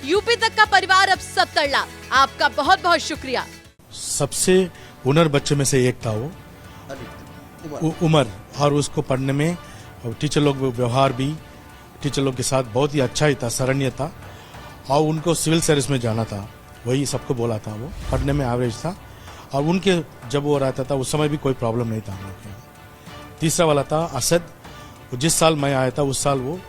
UP तक का परिवार अब 70 लाख। आपका बहुत बहुत शुक्रिया। सबसे हुनर बच्चे में से एक था वो उमर, और उसको पढ़ने में टीचर लोग व्यवहार भी टीचर लोग के साथ बहुत ही अच्छा ही था, सराहनीय था, और उनको सिविल सर्विस में जाना था, वही सबको बोला था। वो पढ़ने में एवरेज था, और उनके जब वो रहता था उस समय भी कोई प्रॉब्लम नहीं था हम लोग के यहाँ। तीसरा वाला था असद, जिस साल मैं आया था उस साल वो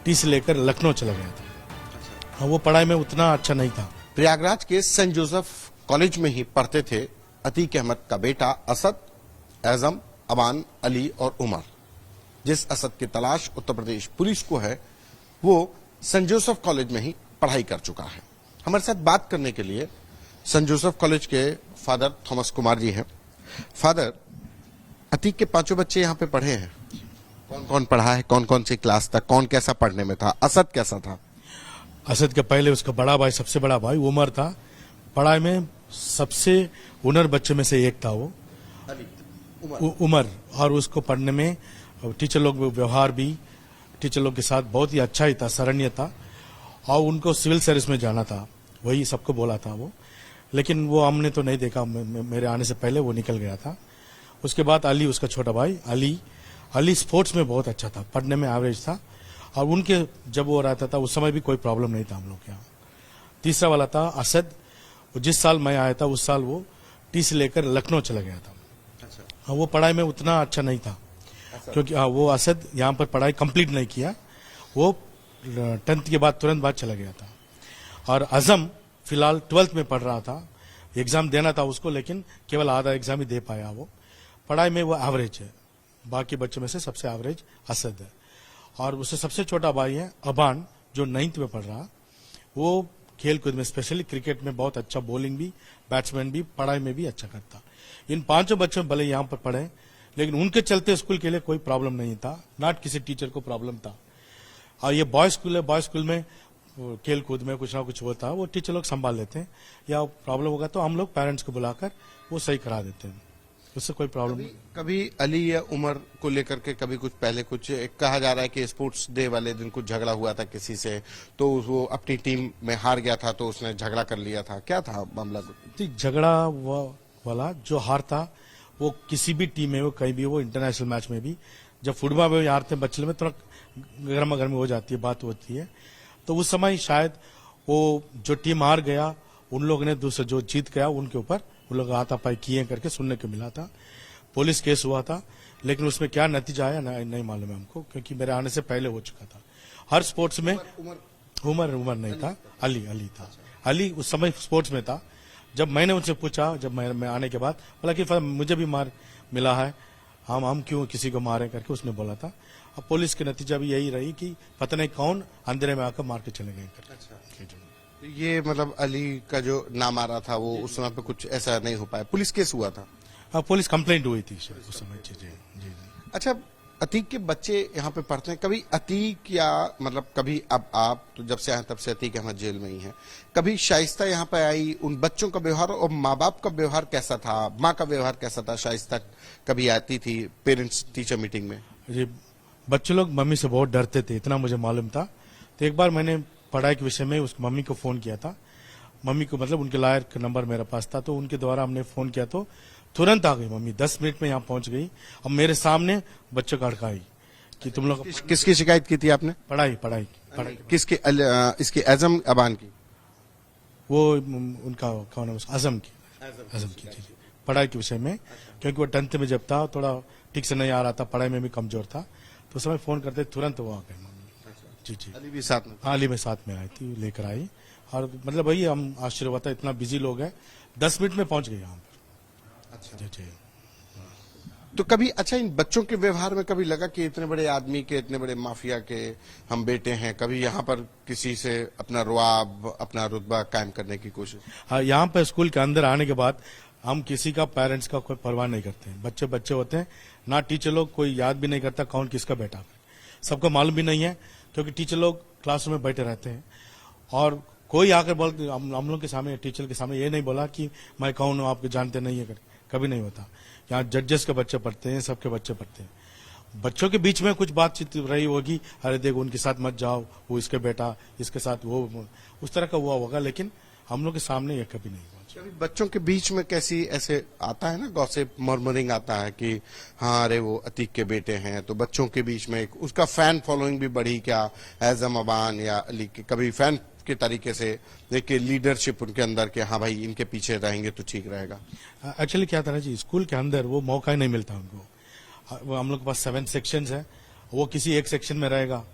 टी से लेकर लखनऊ चला गया था। वो पढ़ाई में उतना अच्छा नहीं था। प्रयागराज के सेंट जोसेफ कॉलेज में ही पढ़ते थे अतीक अहमद का बेटा असद, एजम, अबान, अली और उमर। जिस असद की तलाश उत्तर प्रदेश पुलिस को है वो सेंट जोसेफ कॉलेज में ही पढ़ाई कर चुका है। हमारे साथ बात करने के लिए सेंट जोसेफ कॉलेज के फादर थॉमस कुमार जी हैं। फादर, अतीक के पांचों बच्चे यहाँ पे पढ़े हैं, कौन कौन पढ़ा है, कौन कौन सी क्लास तक, कौन कैसा पढ़ने में था, असद कैसा था? असद के पहले उसका बड़ा भाई, सबसे बड़ा भाई उमर था, पढ़ाई में सबसे हुनर बच्चे में से एक था वो उमर, और उसको पढ़ने में टीचर लोग व्यवहार भी टीचर लोग के साथ बहुत ही अच्छा ही था, सराहनीय था, और उनको सिविल सर्विस में जाना था, वही सबको बोला था वो। लेकिन वो हमने तो नहीं देखा, मेरे आने से पहले वो निकल गया था। उसके बाद अली, उसका छोटा भाई अली स्पोर्ट्स में बहुत अच्छा था, पढ़ने में एवरेज था, और उनके जब वो रहता था उस समय भी कोई प्रॉब्लम नहीं था हम लोग के यहाँ। तीसरा वाला था असद, जिस साल मैं आया था उस साल वो टी से लेकर लखनऊ चला गया था। वो पढ़ाई में उतना अच्छा नहीं था, क्योंकि वो असद यहाँ पर पढ़ाई कंप्लीट नहीं किया, वो 10th के बाद तुरंत बाद चला गया था। और आजम फिलहाल 12th में पढ़ रहा था, एग्जाम देना था उसको, लेकिन केवल आधा एग्जाम ही दे पाया। वो पढ़ाई में वो एवरेज है, बाकी बच्चों में से सबसे एवरेज असद है। और उससे सबसे छोटा भाई है अबान, जो 9th में पढ़ रहा। वो खेल कूद में, स्पेशली क्रिकेट में बहुत अच्छा, बॉलिंग भी, बैट्समैन भी, पढ़ाई में भी अच्छा करता। इन पांचों बच्चों भले यहाँ पर पढ़े, लेकिन उनके चलते स्कूल के लिए कोई प्रॉब्लम नहीं था, नॉट किसी टीचर को प्रॉब्लम था। और ये बॉय स्कूल है, बॉय स्कूल में खेल कूद में कुछ ना कुछ होता है, वो टीचर लोग संभाल लेते हैं, या प्रॉब्लम होगा तो हम लोग पेरेंट्स को बुलाकर वो सही करा देते हैं, उससे कोई प्रॉब्लम नहीं। कभी अली या उमर को लेकर के कभी कुछ पहले कुछ कहा जा रहा है कि स्पोर्ट्स डे वाले दिन कुछ झगड़ा हुआ था किसी से, तो वो अपनी टीम में हार गया था तो उसने झगड़ा कर लिया था, क्या था मामला? झगड़ा वाला जो हार था वो किसी भी टीम में हो, कहीं भी हो, इंटरनेशनल मैच में भी, जब फुटबॉल में हारते हैं बच्चे में तो गर्मा गर्मी हो जाती है, बात होती है। तो उस समय शायद वो जो टीम हार गया, उन लोगों ने दूसरा जो जीत गया उनके ऊपर उन लोग हाथापाई किए करके सुनने को मिला था। पुलिस केस हुआ था, लेकिन उसमें क्या नतीजा आया नहीं मालूम है हमको, क्योंकि मेरे आने से पहले हो चुका था। हर स्पोर्ट्स में उमर नहीं था, अली था। अली उस समय स्पोर्ट्स में था। जब मैंने उनसे पूछा, जब मैं आने के बाद, बोला कि मुझे भी मार मिला है, हम क्यों किसी को मारे करके उसने बोला था। अब पुलिस के नतीजा भी यही रही कि पता नहीं कौन अंधेरे में आकर मार के चले गए करके। ये मतलब अली का जो नाम आ रहा था वो उस समय पे कुछ ऐसा नहीं हो पाया, पुलिस केस हुआ था? हाँ, पुलिस कंप्लेंट हुई थी उस समय। जी। अच्छा, अतीक के बच्चे यहाँ पे पढ़ते हैं, कभी अतीक या मतलब कभी अब आप तो जब से आए तब से अतीक अहमद जेल में ही है, कभी शाइस्ता यहाँ पे आई, उन बच्चों का व्यवहार और माँ बाप का व्यवहार कैसा था, माँ का व्यवहार कैसा था? शाइस्ता कभी आती थी पेरेंट्स टीचर मीटिंग में? जी, बच्चे लोग मम्मी से बहुत डरते थे, इतना मुझे मालूम था। तो एक बार मैंने पढ़ाई के विषय में उस मम्मी को फोन किया था, मम्मी को मतलब उनके लायर का नंबर मेरे पास था, तो उनके द्वारा हमने फोन किया तो तुरंत आ गई मम्मी, 10 मिनट में यहाँ पहुंच गई। अब मेरे सामने बच्चों का अड़काई कि तुम लोग किसकी शिकायत की थी आपने? पढ़ाई किसकी? इसकी एजम अबान की? वो उनका कौन है, आजम की जी, पढ़ाई के विषय में, क्योंकि वो 10th में जब था थोड़ा ठीक से नहीं आ रहा था, पढ़ाई में भी कमजोर था, तो उस समय फोन करते तुरंत वो आ गए मम्मी। जी। अली भी साथ में? हाँ, अली में साथ में आई थी, लेकर आई, और मतलब वही हम आश्चर्य हुआ था, इतना बिजी लोग हैं, 10 मिनट में पहुंच गए यहाँ पर। अच्छा जी। तो कभी अच्छा इन बच्चों के व्यवहार में कभी लगा कि इतने बड़े आदमी के, इतने बड़े माफिया के हम बेटे हैं, कभी यहाँ पर किसी से अपना रुआब, अपना रुतबा कायम करने की कोशिश? हाँ, यहाँ पर स्कूल के अंदर आने के बाद हम किसी का पेरेंट्स का कोई परवाह नहीं करते हैं, बच्चे होते हैं ना, टीचर लोग कोई याद भी नहीं करता कौन किसका बेटा है, सबको मालूम भी नहीं है, क्योंकि टीचर लोग क्लासरूम में बैठे रहते हैं, और कोई आकर बोलते हम लोग के सामने, टीचर के सामने ये नहीं बोला कि मैं कौन हूँ, आपको जानते नहीं है, कभी नहीं होता। यहाँ जजेस के बच्चे पढ़ते हैं, सबके बच्चे पढ़ते हैं, बच्चों के बीच में कुछ बातचीत रही होगी, अरे देखो उनके साथ मत जाओ, वो इसके बेटा, इसके साथ वो, उस तरह का हुआ होगा, लेकिन हम लोग के सामने ये कभी नहीं हुआ। कभी बच्चों के बीच में कैसी ऐसे आता है ना, गॉसिप मर्मरिंग आता है कि हाँ अरे वो अतीक के बेटे हैं, तो बच्चों के बीच में उसका फैन फॉलोइंग भी बढ़ी क्या, एज़म अबान या अली के कभी फैन के तरीके से देखिए लीडरशिप उनके अंदर के, हाँ भाई इनके पीछे रहेंगे तो ठीक रहेगा? एक्चुअली क्या था ना जी, स्कूल के अंदर वो मौका ही नहीं मिलता उनको। वो हम लोग के पास 7 सेक्शंस है, वो किसी एक सेक्शन में रहेगा,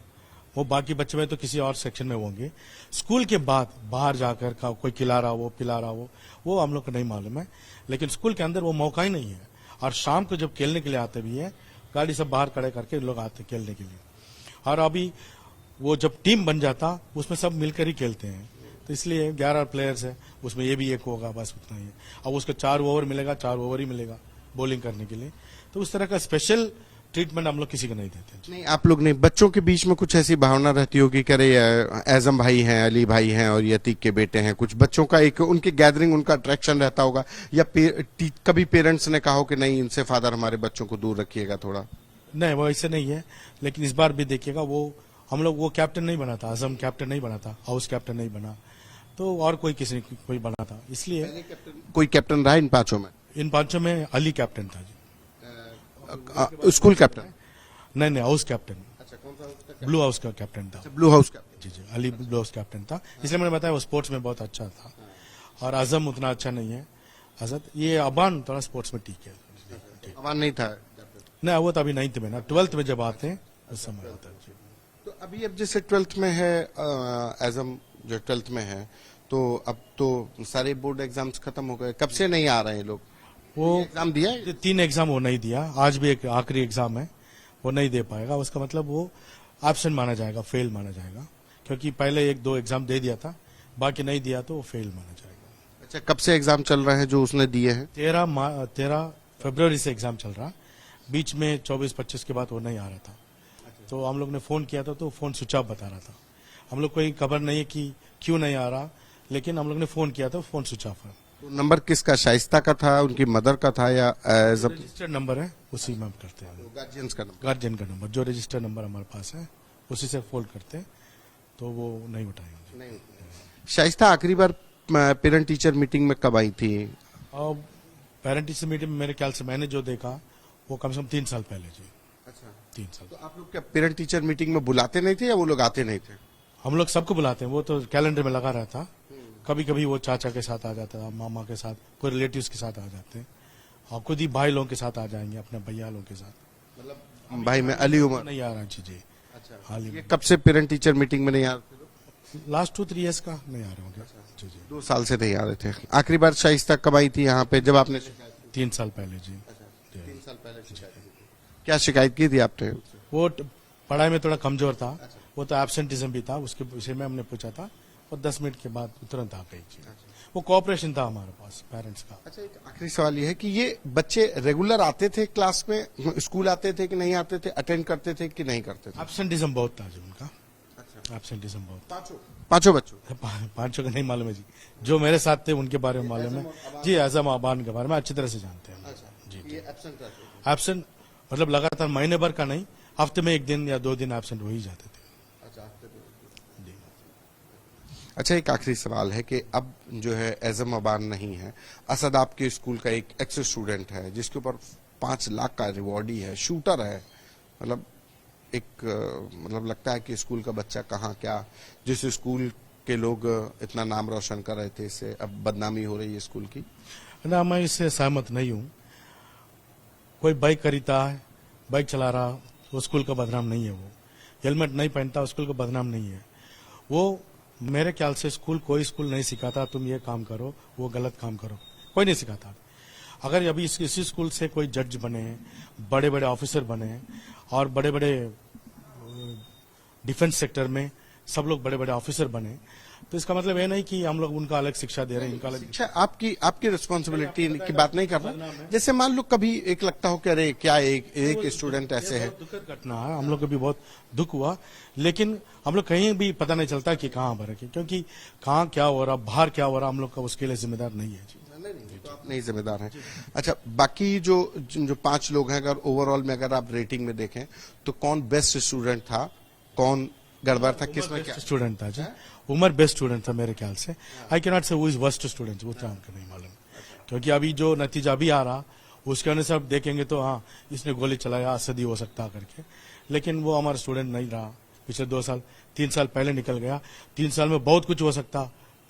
वो बाकी बच्चे में तो किसी और सेक्शन में होंगे। स्कूल के बाद बाहर जाकर का कोई खिला रहा हो, पिला रहा हो, वो हम लोग को नहीं मालूम है, लेकिन स्कूल के अंदर वो मौका ही नहीं है। और शाम को जब खेलने के लिए आते भी है, गाड़ी सब बाहर खड़े करके लोग आते खेलने के लिए। और अभी वो जब टीम बन जाता उसमें सब मिलकर ही खेलते हैं, तो इसलिए 11 प्लेयर्स है, उसमें ये भी एक होगा, बस उतना ही है। अब उसको 4 ओवर मिलेगा, 4 ओवर ही मिलेगा बॉलिंग करने के लिए, तो उस तरह का स्पेशल ट्रीटमेंट हम लोग किसी को नहीं देते। नहीं, आप लोग नहीं, बच्चों के बीच में कुछ ऐसी भावना रहती होगी कि अरे एज़म भाई हैं, अली भाई हैं और ये अतीक के बेटे हैं, कुछ बच्चों का एक उनकी गैदरिंग, उनका अट्रैक्शन रहता होगा, या कभी पेरेंट्स ने कहा हो कि नहीं इनसे फादर हमारे बच्चों को दूर रखिएगा थोड़ा? नहीं, वो ऐसे नहीं है, लेकिन इस बार भी देखिएगा वो हम लोग वो कैप्टन नहीं बना था, आजम कैप्टन नहीं बना था, हाउस कैप्टन नहीं बना, तो और कोई बना था, इसलिए कोई कैप्टन रहा इन पांचों में? इन 5 में अली कैप्टन था जी। School captain? नहीं, हाउस कैप्टन, अच्छा, कौन सा? ब्लू हाउस का कैप्टन था। Blue house captain. जी, अली ब्लू हाउस कैप्टन था, इसलिए मैंने बताया वो स्पोर्ट्स में बहुत अच्छा था, और आजम उतना अच्छा नहीं है। असद ये अबान थोड़ा स्पोर्ट्स में ठीक है। अबान नहीं था? नहीं, वो तो अभी 9th में ना, 12th में जब आते हैं उस समय होता है। तो अभी अब जैसे 12th में है, एज़म जो 12th में है, तो अब तो सारे बोर्ड एग्जाम्स खत्म हो गए, कब से नहीं आ रहे हैं लोग? वो एग्जाम दिया है? 3 एग्जाम वो नहीं दिया, आज भी एक आखिरी एग्जाम है, वो नहीं दे पाएगा, उसका मतलब वो एब्सेंट माना जाएगा, फेल माना जाएगा, क्योंकि पहले 1-2 एग्जाम दे दिया था, बाकी नहीं दिया तो वो फेल माना जाएगा। अच्छा, कब से एग्जाम चल रहे हैं जो उसने दिए हैं? 13 फरवरी से एग्जाम चल रहा, बीच में 24-25 के बाद वो नहीं आ रहा था, तो हम लोग ने फोन किया था तो फोन स्विच ऑफ बता रहा था। हम लोग कोई खबर नहीं है कि क्यों नहीं आ रहा, लेकिन हम लोग ने फोन किया था, फोन स्विच ऑफ है। तो नंबर किसका, शाइस्ता का था, उनकी मदर का था, या रजिस्टर्ड नंबर है, उसी में हम करते हैं, गार्जियंस का नंबर? गार्जियन का नंबर, जो रजिस्टर्ड नंबर हमारे पास है उसी से फोन करते हैं, तो वो नहीं उठाएंगे। शाइस्ता आखिरी बार पेरेंट टीचर मीटिंग में कब आई थी? और पेरेंट टीचर मीटिंग में मेरे ख्याल से मैंने जो देखा वो कम से कम 3 साल पहले जी। अच्छा, 3 साल। तो आप लोग क्या पेरेंट टीचर मीटिंग में बुलाते नहीं थे या वो लोग आते नहीं थे? हम लोग सबको बुलाते हैं, वो तो कैलेंडर में लगा रहता, कभी कभी वो चाचा के साथ आ जाता है, मामा के साथ, कोई रिलेटिव्स के साथ आ जाते हैं, और खुद ही भाई लोगों के साथ आ जाएंगे, अपने भैया लोगों के साथ। मतलब भाई में अली उमर नहीं आ रहा जी। अच्छा, हाल ही ये में कब से पेरेंट टीचर मीटिंग में नहीं आ रहे थे? लास्ट 2-3 ईयर्स का नहीं आ रहे होंगे जी। 2 साल से नहीं आ रहे थे। आखिरी बार शाइस्ता कब आई थी यहाँ पे, जब आपने? 3 साल पहले जी। 3 साल पहले शिकायत की थी। क्या शिकायत की थी आपने? वो पढ़ाई में थोड़ा कमजोर था, वो तो एब्सेंटिज्म भी था, उसके विषय में हमने पूछा था, और 10 मिनट के बाद तुरंत आ गई जी। वो कोऑपरेशन था हमारे पास पेरेंट्स का। अच्छा, एक आखिरी सवाल ये है कि ये बच्चे रेगुलर आते थे क्लास में, स्कूल आते थे कि नहीं आते थे, अटेंड करते थे कि नहीं करते थे? एब्सेंटिज्म बहुत था जी उनका। अच्छा, एब्सेंटिज्म बहुत। पांचों बच्चों? 5 का नहीं मालूम है जी, जो मेरे साथ थे उनके बारे में मालूम है जी। एज़म अबान के बारे में अच्छी तरह से जानते हैं जी। ये एब्सेंट रहते थे? एब्सेंट मतलब लगातार महीने भर का नहीं, हफ्ते में 1 दिन या 2 दिन एब्सेंट हो ही जाते थे। अच्छा, एक आखिरी सवाल है कि अब जो है एज़म अबान नहीं है, असद आपके स्कूल का एक एक्स स्टूडेंट है जिसके ऊपर 5 लाख का रिवॉर्ड ही है, शूटर है, मतलब एक मतलब लगता है कि स्कूल का बच्चा कहाँ क्या, जिस स्कूल के लोग इतना नाम रोशन कर रहे थे, इससे अब बदनामी हो रही है स्कूल की। ना, मैं इससे सहमत नहीं हूँ। कोई बाइक खरीदता है, बाइक चला रहा, वो स्कूल का बदनाम नहीं है। वो हेलमेट नहीं पहनता, स्कूल का बदनाम नहीं है। वो मेरे ख्याल से कोई स्कूल नहीं सिखाता तुम ये काम करो, वो गलत काम करो, कोई नहीं सिखाता। अगर अभी इसी स्कूल से कोई जज बने, बड़े बड़े ऑफिसर बने, और बड़े बड़े डिफेंस सेक्टर में सब लोग बड़े बड़े ऑफिसर बने, तो इसका मतलब ये नहीं कि हम लोग उनका अलग शिक्षा दे रहे हैं, इनका अलग। शिक्षा आपकी रिस्पॉन्सिबिलिटी की बात नहीं कर रहा, जैसे मान लो कभी एक लगता हो कि अरे क्या एक स्टूडेंट ऐसे है। दुखद घटना है, हम लोग को भी बहुत दुख हुआ, लेकिन हम लोग कहीं भी पता नहीं चलता कि कहाँ फर्क है, क्योंकि कहाँ क्या हो रहा, बाहर क्या हो रहा, हम लोग का उसके लिए जिम्मेदार नहीं है जी। तो आप नहीं जिम्मेदार हैं। अच्छा, बाकी जो 5 लोग हैं, अगर ओवरऑल में अगर आप रेटिंग में देखें तो कौन बेस्ट स्टूडेंट था, कौन गड़बड़ था, किसमें क्या स्टूडेंट था जी? उमर बेस्ट स्टूडेंट था मेरे ख्याल से। आई कैन नॉट से हु इज वर्स्ट स्टूडेंट, वो तो हमको नहीं मालूम, क्योंकि अभी जो नतीजा अभी आ रहा उसके अनुसार देखेंगे तो हाँ इसने गोली चलाया, असद ही हो सकता करके, लेकिन वो हमारा स्टूडेंट नहीं रहा। पिछले 2 साल 3 साल पहले निकल गया, 3 साल में बहुत कुछ हो सकता,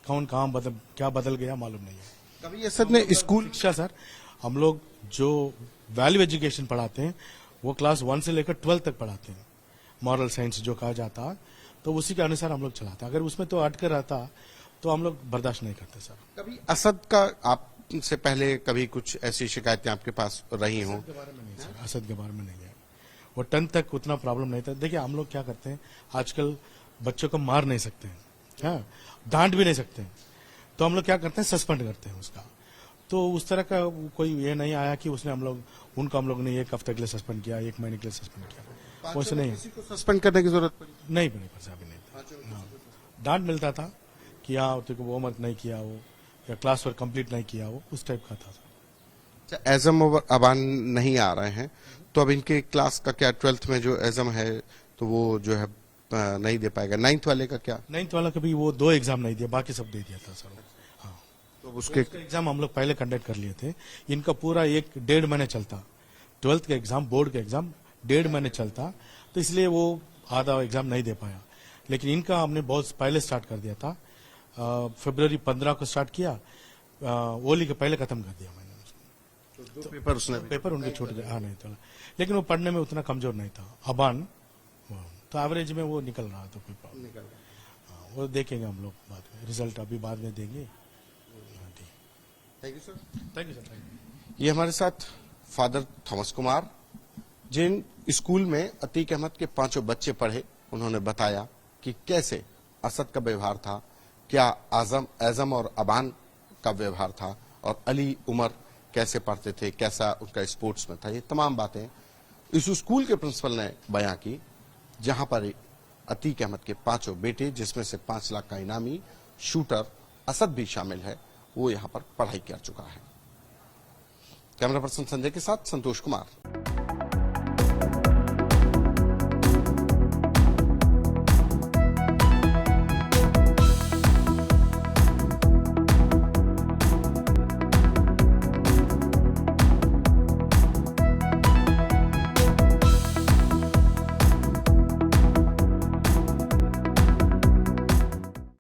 कौन कहाँ क्या बदल गया मालूम नहीं है। कभी असद ने स्कूल शिक्षा सर, हम लोग जो वैल्यू एजुकेशन पढ़ाते हैं वो क्लास 1 से लेकर 12 तक पढ़ाते हैं, मॉरल साइंस जो कहा जाता है, तो उसी के अनुसार हम लोग चलाते हैं। अगर उसमें तो अटकर रहता तो हम लोग बर्दाश्त नहीं करते सर। कभी असद का आपसे पहले कभी कुछ ऐसी शिकायतें आपके पास रही हों? असद के बारे में नहीं सर, असद के बारे में नहीं है। वो 10 तक उतना प्रॉब्लम नहीं था। देखिए हम लोग क्या करते हैं, आजकल बच्चों को मार नहीं सकते हैं, हाँ, डांट भी नहीं सकते हैं, तो हम लोग क्या करते हैं, सस्पेंड करते हैं उसका। तो उस तरह का कोई ये नहीं आया कि उसने हम लोग ने 1 हफ्ते के लिए सस्पेंड किया, 1 महीने के लिए सस्पेंड किया, वैसे नहीं। किसी को सस्पेंड करने की जरूरत पड़ी नहीं पड़ी पर अभी नहीं था। हाँ, डांट मिलता था कि हाँ तो वो मत नहीं किया वो, या क्लास वर्क कंप्लीट नहीं किया वो, उस टाइप का था। अच्छा, एजम और अबान नहीं आ रहे हैं, तो अब इनके क्लास का क्या, 12th में जो एजम है तो वो जो है नहीं दे पाएगा। 9th वाले का क्या? 9th वाला कभी वो 2 एग्जाम नहीं दिया, बाकी सब दे दिया था सर। हाँ, तो उसके एग्जाम हम लोग पहले कंडक्ट कर लिए थे। इनका पूरा 1-1.5 महीने चलता, 12th का एग्जाम, बोर्ड का एग्जाम 1.5 महीने चलता, तो इसलिए वो आधा एग्जाम नहीं दे पाया। लेकिन इनका हमने बहुत पहले स्टार्ट कर दिया था, फरवरी 15 को स्टार्ट किया, होली के पहले खत्म कर दिया मैंने उसको। तो पेपर उसने पेपर उनके छूट गए, हाँ नहीं था, लेकिन वो पढ़ने में उतना कमजोर नहीं था। अबान तो एवरेज में वो निकल रहा, तो कोई प्रॉब्लम नहीं। वो देखेंगे हम लोग बाद में, रिजल्ट अभी बाद में देंगे। Thank you sir. Thank you sir, thank you. ये हमारे साथ फादर थॉमस कुमार, जिन स्कूल में अतीक अहमद के 5 बच्चे पढ़े, उन्होंने बताया कि कैसे असद का व्यवहार था, क्या एजम और अबान का व्यवहार था, और अली उमर कैसे पढ़ते थे, कैसा उनका स्पोर्ट्स में था। ये तमाम बातें इस स्कूल के प्रिंसिपल ने बयां की, जहां पर अतीक अहमद के 5 बेटे, जिसमें से 5 लाख का इनामी शूटर असद भी शामिल है, वो यहां पर पढ़ाई कर चुका है। कैमरा पर्सन संजय के साथ संतोष कुमार।